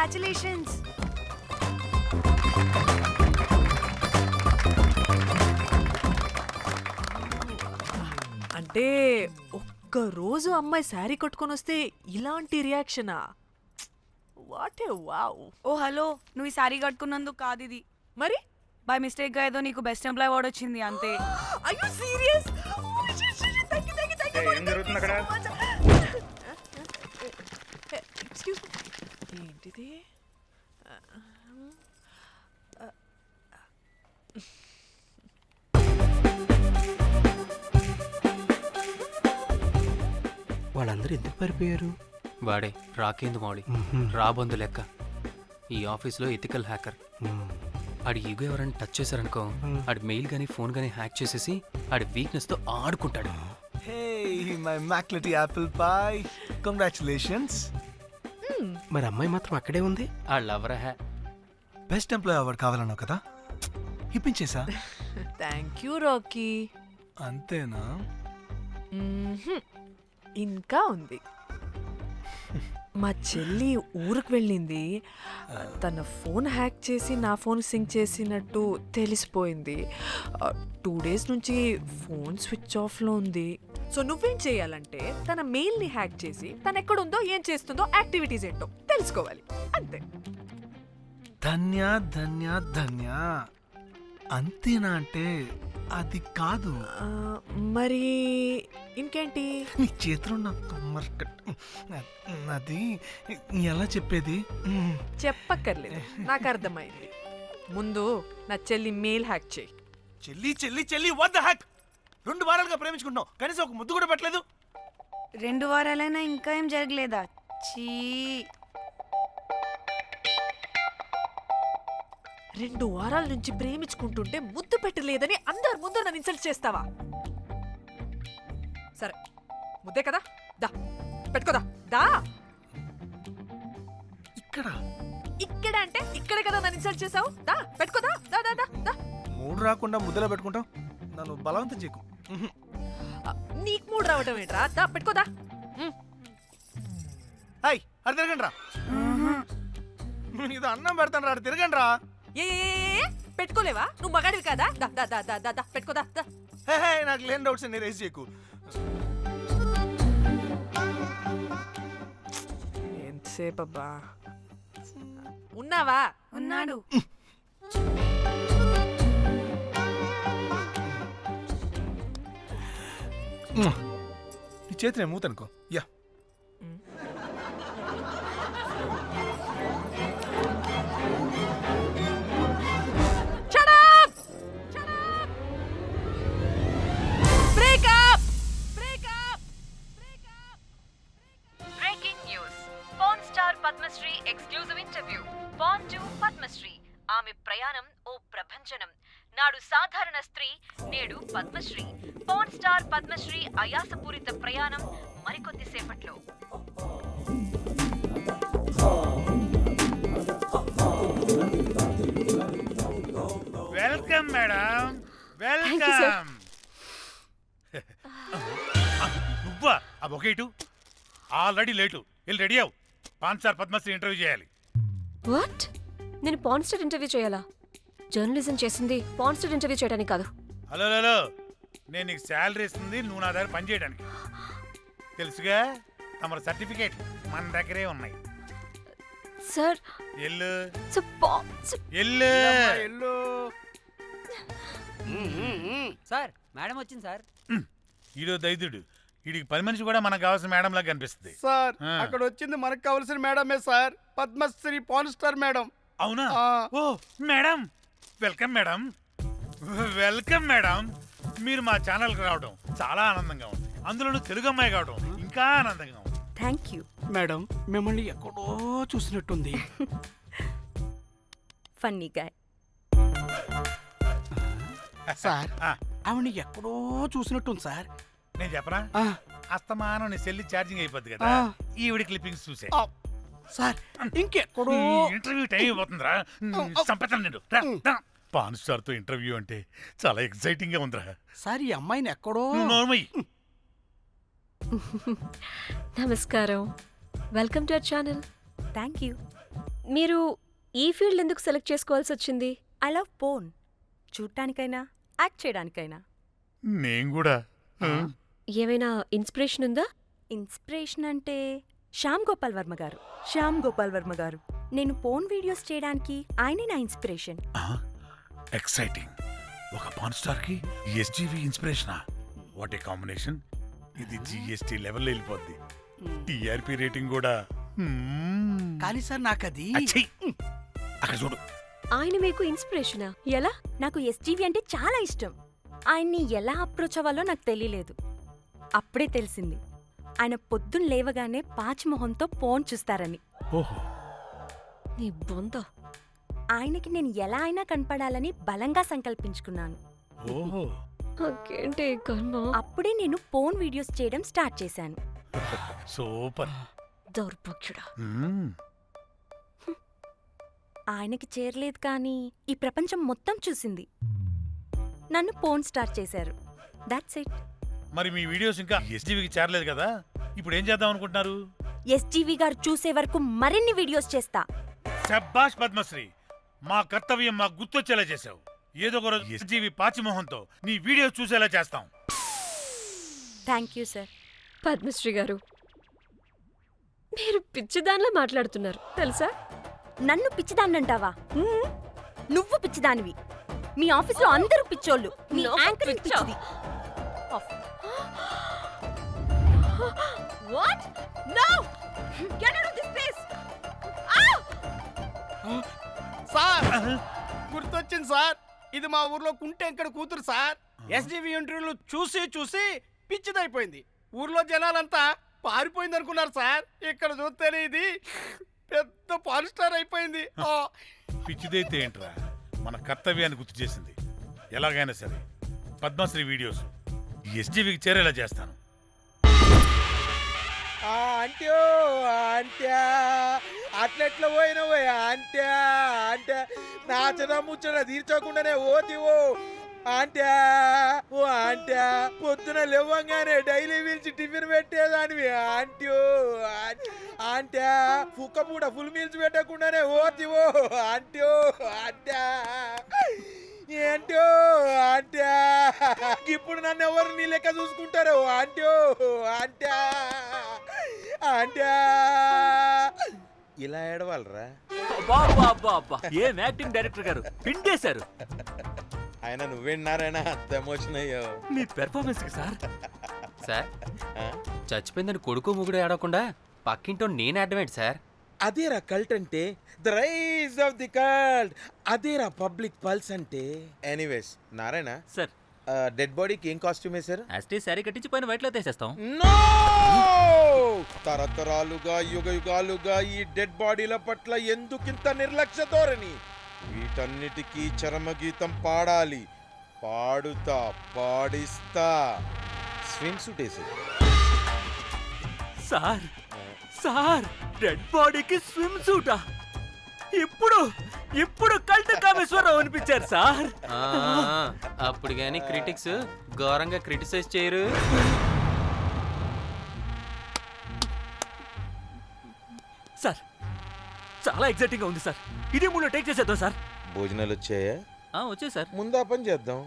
Congratulations. అంటే ఒక్క రోజు అమ్మాయి శారీ కట్టుకొని వస్తే ఇలాంటి రియాక్షనా? What a wow. ఓ హలో, నువ్వు ఈ సారీ కట్టుకున్నందుకు కాదు ఇది. మరి బై మిస్టేక్ గా ఏదో నీకు బెస్ట్ ఎంప్లాయ్ అవార్డ్ వచ్చింది అంతే. are you serious? ఏం జరుగుతుంది అక్కడ? ఎక్స్క్యూజ్ మీ, ఏంటిది? వాళ్ళందరూ ఎందుకు పారిపోయారు? వాడే రాకేందు మౌళి, రాబందు లెక్క. ఈ ఆఫీస్లో ఎథికల్ హ్యాకర్. ఆడి ఈగో ఎవరైనా టచ్ చేశారనుకో, ఆడి మెయిల్ కానీ ఫోన్ కానీ హ్యాక్ చేసేసి ఆడి వీక్నెస్తో ఆడుకుంటాడు. Hey, my McLetty apple pie. Congratulations. మరి అమ్మాయి మాత్రం అక్కడే ఉంది. ఆ లవర్ హ్యా. బెస్ట్ ఎంప్లాయ్ అవార్డ్ కావాలన్నావు కదా, ఇప్పించేసా. Thank you Rocky. అంతేనా? ఇంకా ఉంది. మా చెల్లి ఊరికి వెళ్ళింది. తన ఫోన్ హ్యాక్ చేసి నా ఫోన్ సింక్ చేసినట్టు తెలిసిపోయింది. 2 days నుంచి ఫోన్ స్విచ్ ఆఫ్లో ఉంది. సో నువ్వేం చేయాలంటే తన మెయిల్ని హ్యాక్ చేసి తను ఎక్కడుందో ఏం చేస్తుందో యాక్టివిటీస్ ఏంటో తెలుసుకోవాలి, అంతే. ధన్య ధన్య ధన్య. అంతేనా అంటే అది కాదు. మరి ఇంకేంటి? నీ చేతిలో అది ఎలా చెప్పేది? చెప్పక్కర్లేదు, నాకు అర్థమైంది. ముందు నా చెల్లి మెయిల్ హ్యాక్ చేయి. చెల్లి చెల్లి చెల్లి వాట్ ద హ్యాక్? 2 వారాలుగా ప్రేమించుకుంటున్నావు, కనీసం ఒక ముద్దు కూడా పెట్టలేదు. 2 వారాలైనా ఇంకా ఏం జరగలేదా? చీ. 2 వారాల నుంచి ప్రేమించుకుంటుంటే ముద్దు పెట్టలేదని అందరి ముందు నన్ను ఇన్సల్ట్ చేస్తావా? సరే, ముద్దే కదా, దా పెట్టుకోదా. దా. ఇక్కడ అంటే ఇక్కడే కదా నన్ను ఇన్సల్ట్ చేసావు. దా పెట్టుకోదా. దా దా దా దా. మూడు రాకుండా ముద్దలో పెట్టుకుంటాం, నన్ను బలవంతం చేయకు. నీకు మూడు రావటం ఏంట్రా? దా పెట్టుకోదా. హాయ్, అది తిరగండి రా. ఇది అన్నం పెడతాను రా, తిరగండి రా. ఏ పెట్టుకోలేవా? నువ్వు మగాడివి కదా. దా దా దా దా దా దా పెట్టుకోదా. దా. హే, నాకు లేని డౌట్స్ అన్ని రేస్ చేయకు. ఎంతసేపు అబ్బా? ఉన్నావా? ఉన్నాడు. ఈ చేతిని మూతనుకో. Yeah, Padmashri exclusive interview. Born to Padmashri. ఆమె ప్రయాణం ఓ ప్రభంజనం. నాడు సాధారణ స్త్రీ, నేడు పద్మశ్రీ. పాన్ స్టార్ పద్మశ్రీ అయాసపూరిత ప్రయాణం మరికొద్ది సేపట్లో. Welcome madam, welcome. నువ్వా? ఆ బొకేటు ఆల్రెడీ లేటు. వెళ్ళి రెడీ అవు, పాన్ స్టార్ పద్మశ్రీ ఇంటర్వ్యూ చేయాలి. వాట్? నేను పాన్ స్టార్ ఇంటర్వ్యూ చేయాలా? జర్నలిజం చేసింది పాన్ స్టార్ ఇంటర్వ్యూ చేయడానికి కాదు. హలో హలో, నేను నీకు శాలరీ ఇస్తుంది నువ్వు నా దగ్గర పని చేయడానికి. తెలుసుగా, తమ సర్టిఫికేట్ మన దగ్గరే ఉన్నాయి. సార్ ఎల్లు ఎల్లు. సార్ మేడం వచ్చింది సార్. ఈడో దైదుడు, వీడికి పని మనిషి కూడా మనకు కావాల్సిన మేడం లాగా కనిపిస్తుంది సార్ అక్కడ వచ్చింది మనకు కావాల్సిన మేడమే sir, Padmashri pan star madam. అవునా? ఓ madam, welcome madam, welcome madam. మీరు మా ఛానల్కి రావడం చాలా ఆనందంగా ఉంది. అందులోనూ తెలుగు అమ్మాయి కావడం ఇంకా ఆనందంగా ఉంది. థ్యాంక్ యూ మేడం, మిమ్మల్ని ఎక్కడో చూసినట్టుంది. Funny guy. సార్ ఆవిడ ఎక్కడో చూసినట్టుంది సార్. నేను చెప్పనా, అస్తమానం నీ సెల్లి ఛార్జింగ్ అయిపోద్ది కదా, ఈవిడ క్లిప్పింగ్స్ చూసే. సార్ ఇంకెక్కడో ఇంటర్వ్యూ టైం అయిపోతుందిరా, సంపేతాను నేను. పాన్ స్టార్ తో ఇంటర్వ్యూ అంటే చాలా ఎక్సైటింగ్ గా ఉందిరా. సార్ ఈ అమ్మాయిని ఎక్కడో. నమస్కారం, welcome to our channel. Thank you. మీరు ఈ ఫీల్డ్ ఎందుకు సెలెక్ట్ చేసుకోవాల్సి వచ్చింది? I love porn. చూడటానికైనా యాక్ట్ చేయడానికైనా. నేను కూడా. ఏమైనా ఇన్స్పిరేషన్ ఉందా? ఇన్స్పిరేషన్ అంటే శ్యామ్ గోపాల్ వర్మ గారు. నేను పోన్ వీడియోస్ చేయడానికి ఆయనే నా ఇన్స్పిరేషన్. ఎక్సైటింగ్. ఒక పాన్ స్టార్ కి ఎస్జీవి ఇన్స్పిరేషనా? What a combination. ఇది జిఎస్టీ లెవెల్ వెళ్ళిపోద్ది. టిఆర్పి రేటింగ్ కూడా. కానీ సార్ నాకు అది అచ్చయ్. అక్కడ చూడు. ఆయన మీకు ఇన్స్పిరేషనా? ఎలా? నాకు ఎస్జీవి అంటే చాలా ఇష్టం. ఆయన్ని ఎలా అప్రోచ్ అవ్వాలో నాకు తెలియలేదు. అప్పుడే తెలిసింది ఆయన పొద్దున్న లేవగానే పాచిమొహంతో పోన్ చూస్తారని. ఓహో. నీ బొంద. ఆయనకి నేను ఎలా అయినా కనపడాలని బలంగా సంకల్పించుకున్నాను. ఓహో. నాకేంటి కర్మ? అప్పుడే నేను పోన్ వీడియోస్ చేయడం స్టార్ట్ చేశాను. సూపర్. దౌర్భాగ్యుడా. ఆయనకి చేరలేదు కానీ ఈ ప్రపంచం మొత్తం చూసింది. నన్ను పోన్ స్టార్ చేశారు. That's it. మరి మీ వీడియోస్ ఇంకా ఎస్జీవికి చేరలేదు కదా, ఇప్పుడు ఏం చేద్దాం అనుకుంటున్నారు? ఎస్జీవి గారు చూసే వరకు మరిన్ని వీడియోస్ చేస్తా. శబ్బాష్ పద్మశ్రీ, మా కర్తవ్యం మాకు గుర్తొచ్చేలా చేశావు. ఏదో ఒక రోజు ఎస్జీవి పాచిమోహంతో నీ వీడియోస్ చూసేలా చేస్తాం. Thank you sir. పద్మశ్రీ గారు, మీరు పిచ్చిదానిలా మాట్లాడుతున్నారు తెలుసా? నన్ను పిచ్చిదాన్నంటావా? నువ్వు పిచ్చిదానివి. మీ ఆఫీస్లో అందరూ పిచ్చోళ్ళు. మీ నాకు యాంకరింగ్ పిచ్చా? పిచ్చిది. What? No! Get out of this place! Sir గుర్తొచ్చింది సార్. ఇది మా ఊర్లో కుంటెంకడ కూతురు సార్. ఎస్జీవి ఇంటర్వ్యూలు చూసి చూసి పిచ్చిదైపోయింది. ఊర్లో జనాలంతా పారిపోయింది అనుకున్నారు సార్. ఇక్కడ చూస్తేనే ఇది పెద్ద పాన్ స్టార్ అయిపోయింది. పిచ్చిదైతే ఏంట్రా, మన కర్తవ్యాన్ని గుర్తు చేసింది. ఎలాగైనా సరే పద్మశ్రీ వీడియోస్ ఎస్జీవికి చేరేలా చేస్తాను. అంట్యో అంట్యా అట్లెట్లా పోయినవో అంట్యా అంటే నాచన ముచ్చట తీర్చకుండానే ఓతివో అంట్యా. ఓ అంట్యా పొద్దున లేవంగానే డైలీ పిలిచి టిఫిన్ పెట్టేదానివి అంట్యో అంట్యా. కుక్క పూట ఫుల్ మీల్స్ పెట్టకుండానే ఓతివో అంట్యో అంట్యా. ఏంటో అంట్యా ఇప్పుడు నన్ను ఎవరు నీ లెక్క చూసుకుంటారు అంట్యో అంట్యా అంట్యా. ఇలా ఏడవాలరా? ఏం యాక్టింగ్ డైరెక్టర్ గారు పిండేశారు. ఆయన నువ్వేనారాయణ అంత ఎమోషన్ అయ్యో మీ పెర్ఫార్మెన్స్ కి సార్. సార్, చచ్చిపోయిందని కొడుకు ముగుడు ఆడకుండా పక్కింటో నేను ఆడమేంటి సార్? అదేరా కల్ట్ అంటే, the rise of the cult. అదేరా పబ్లిక్ పల్స్ అంటే. ఎనీవేస్ నారాయణ సార్, డెడ్ బాడీకి ఏం కాస్ట్యూమ్ వేశారు? యాస్టీ శారీ కట్టించి పైన వైట్ లో తీసేస్తాం. నో! తరతరాలుగా యుగ యుగాలుగా ఈ డెడ్ బాడీల పట్ల ఎందుకింత నిర్లక్ష్య ధోరణి? వీటన్నిటికీ చరమగీతం పాడాలి. పాడుతా, పాడిస్తా. స్విమ్ సూట్ వేసి సార్ సార్, డెడ్ బాడీకి స్విమ్ సూటా? ఇప్పుడు కల్ట్ కామేశ్వరరావు అనిపించారు సార్. అప్పుడు గానీ క్రిటిక్స్ ఘోరంగా క్రిటిసైజ్ చేయరు. సార్, చాలా ఎక్సైటింగ్ గా ఉంది సార్. ఇది మూడు టేక్ చేసేద్దాం సార్. భోజనాలు వచ్చాయా? వచ్చే సార్. ముందా పని చేద్దాం.